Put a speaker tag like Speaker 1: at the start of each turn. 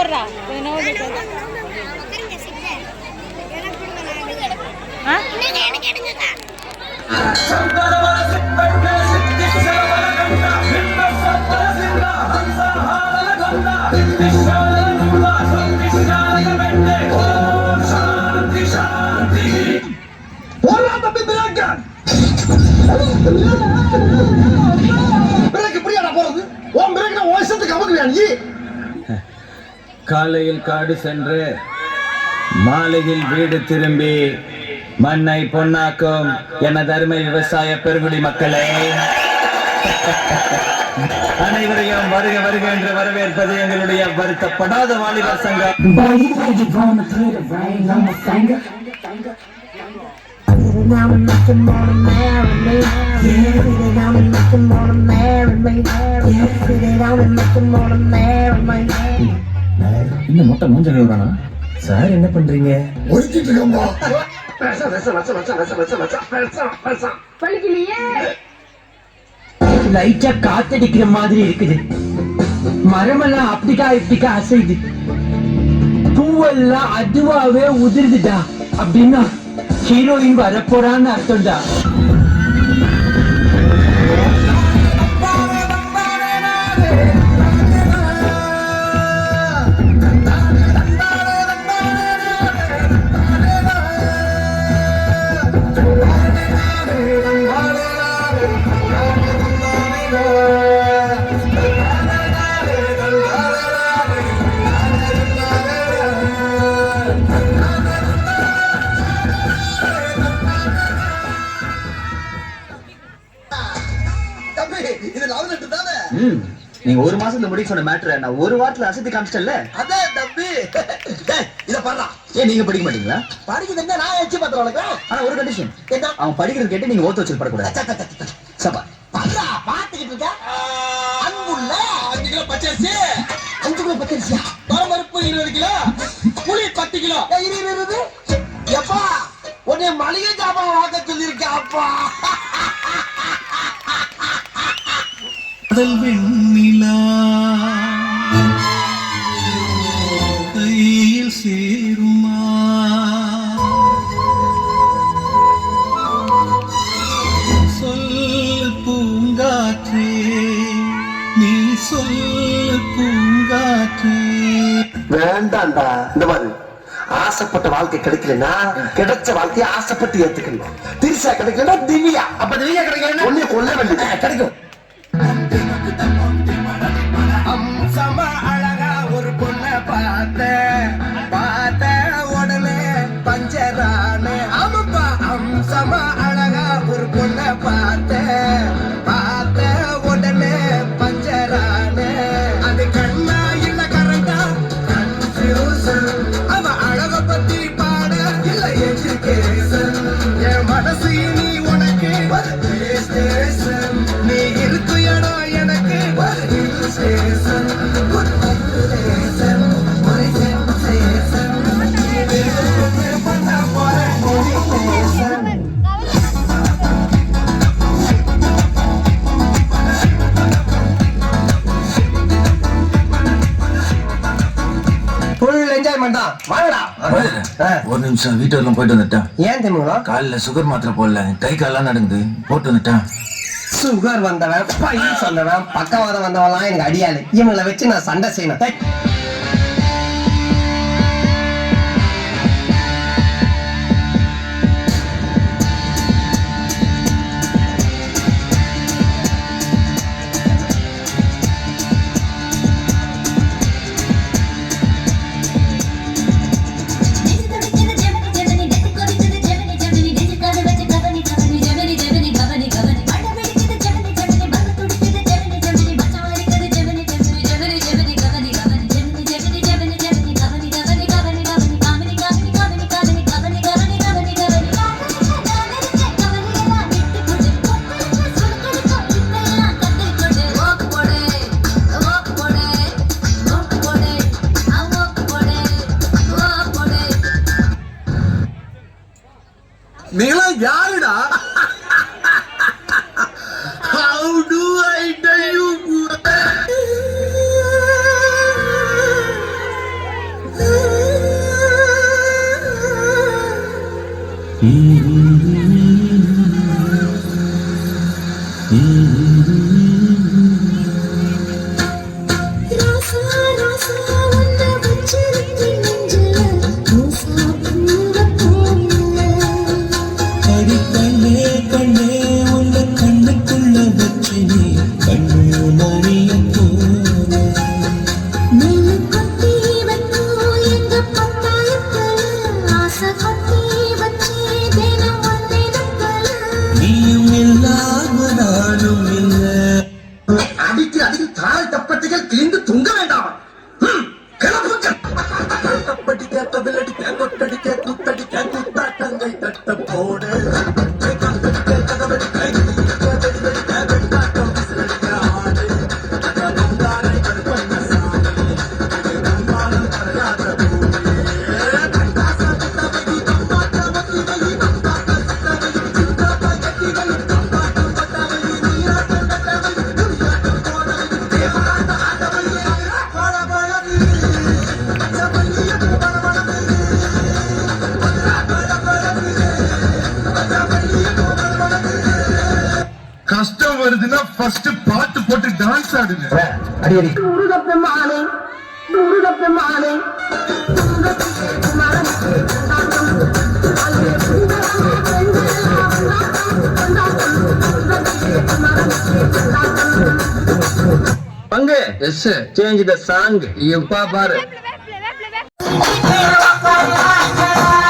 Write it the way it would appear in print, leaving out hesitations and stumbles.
Speaker 1: உட்காரா
Speaker 2: காலையில் காடு சென்று மாலையில் வீடு திரும்பி மண்ணை பொன்னாக்கும் எனது அருமை விவசாய பெருங்குடி மக்களே, அனைவரையும் வருக வருக என்று வரவேற்பது எங்களுடைய வருத்தப்படாத வாலிபர் சங்கம்.
Speaker 3: இந்த மொட்டை மூஞ்ச கழுவுறானா சார்? என்ன பண்றீங்க?
Speaker 4: லைட்டா காத்தடிக்கிற மாதிரி இருக்குது. மரமெல்லாம் அப்படிக்கா இப்படிக்கா அசைது, பூவெல்லாம் அதுவாவே உதிர்ந்துடா. அப்படின்னா ஹீரோயின் வரப்போறான்னு அர்த்தம்டா.
Speaker 3: நீங்க ஒரு மாசத்துல முடிக்க சொன்ன மேட்டரை நான் ஒரு வாரத்துல அசத்தி காமிச்சிட்டேன்ல.
Speaker 5: அதான் தம்பி, இத பாடுறா.
Speaker 3: ஏன் நீங்க படிக்க மாட்டீங்களா?
Speaker 5: படிக்குதுன்னா நான் எச்சு பாத்துறேன் உனக்கு.
Speaker 3: ஆனா ஒரு கண்டிஷன்,
Speaker 5: என்ன?
Speaker 3: அவன் படிக்கிறது கேட்டு நீங்க ஓத்து வச்சு படக்கூடாது. சபா
Speaker 5: பாடுறா, பாத்துக்கிட்டு இருக்க. அன்புள்ள 5 கிலோ பச்சரிசி, 5 கிலோ பச்சரிசியா? பரபருப்பு 20 கிலோ, புளி 10 கிலோ. இரு எப்பா, உன்னை மளிகை ஜாமான் வாங்க சொல்லியிருக்கேன் அப்பா.
Speaker 6: வெண்ணிலா கையில் சேருமா? சொல் பூங்காற்றே, நீ சொல் பூங்காற்றே.
Speaker 5: வேண்டாண்டா, இந்த மாதிரி ஆசைப்பட்ட வாழ்க்கை கிடைக்கலன்னா கிடைச்ச வாழ்க்கையை ஆசைப்பட்டு ஏத்துக்கணும். திருசா கிடைக்கலன்னா திவ்யா. அப்ப திவ்யா கிடைக்கலன்னா ஒண்ணு கொல்ல வேண்டியது கிடைக்கும். அம்சமா அழகா ஒரு பொண்ணை பார்த்த உடனே பஞ்சரானே. ஆமாப்பா, அம்சமா அழகா ஒரு பொண்ணை பார்த்த உடனே பஞ்சரானே. அது கண்ணா இல்ல கரண்டா கன்ஃபியூசன். அவ அழக பத்தி பாட இல்ல எஜுகேஷன். என் மனசு நீ உனக்கு ஸ்டேஷன். நீ இருக்கு இடம் எனக்கு ஸ்டேஷன்.
Speaker 3: ஒரு நிமிஷம் வீட்டு வரலாம் போயிட்டு வந்துட்டேன்.
Speaker 5: ஏன் தெரியுமா?
Speaker 3: காலைல சுகர் மாத்திரை போடல, கை காலெல்லாம் நடக்குது, போட்டு வந்துட்டேன்.
Speaker 5: சுகர் வந்தவன், பையன் சொன்னவன், பக்கவாதம் வந்தவன்லாம் எனக்கு அடியாளு. இவங்களை வச்சு நான் சண்டை செய்யணும்.
Speaker 1: ராசா ராசா உன்னை வச்சிருக்கேன் நெஞ்சில ரோசா பூவை போல
Speaker 6: அடி கண்ணே கண்ணே உன்னை கண்ணுக்குள்ள வச்சினே கண்ணு மணிய போல
Speaker 1: நெல்லு கொட்டி வைக்கும் எங்க பத்தாயத்துல ஆசை கொட்டி வச்சே தினம் வந்தேனப்பல
Speaker 6: நீயும் இல்லாம நானும் இல்லை
Speaker 5: அடிக்கு அடிக்கு தாய் தப்பட்டிகள் கிழிந்து தொங்க வேண்டாம் தப்படிக்க தவிலடிக்க கொட்டடிக்க குத்தடிக்க குத்தாட்டங்கள் தட்ட போட
Speaker 7: கஷ்டம் வருதுன்னா ஃபர்ஸ்ட் பாட்டு போட்டு டான்ஸ் ஆடுங்க.
Speaker 3: அடி அடி
Speaker 4: முருகப்பெருமானே முருகப்பெருமானே
Speaker 2: பங்கு எஸ் சேஞ்ச் த சாங் இப்பா பாரு
Speaker 1: Hey,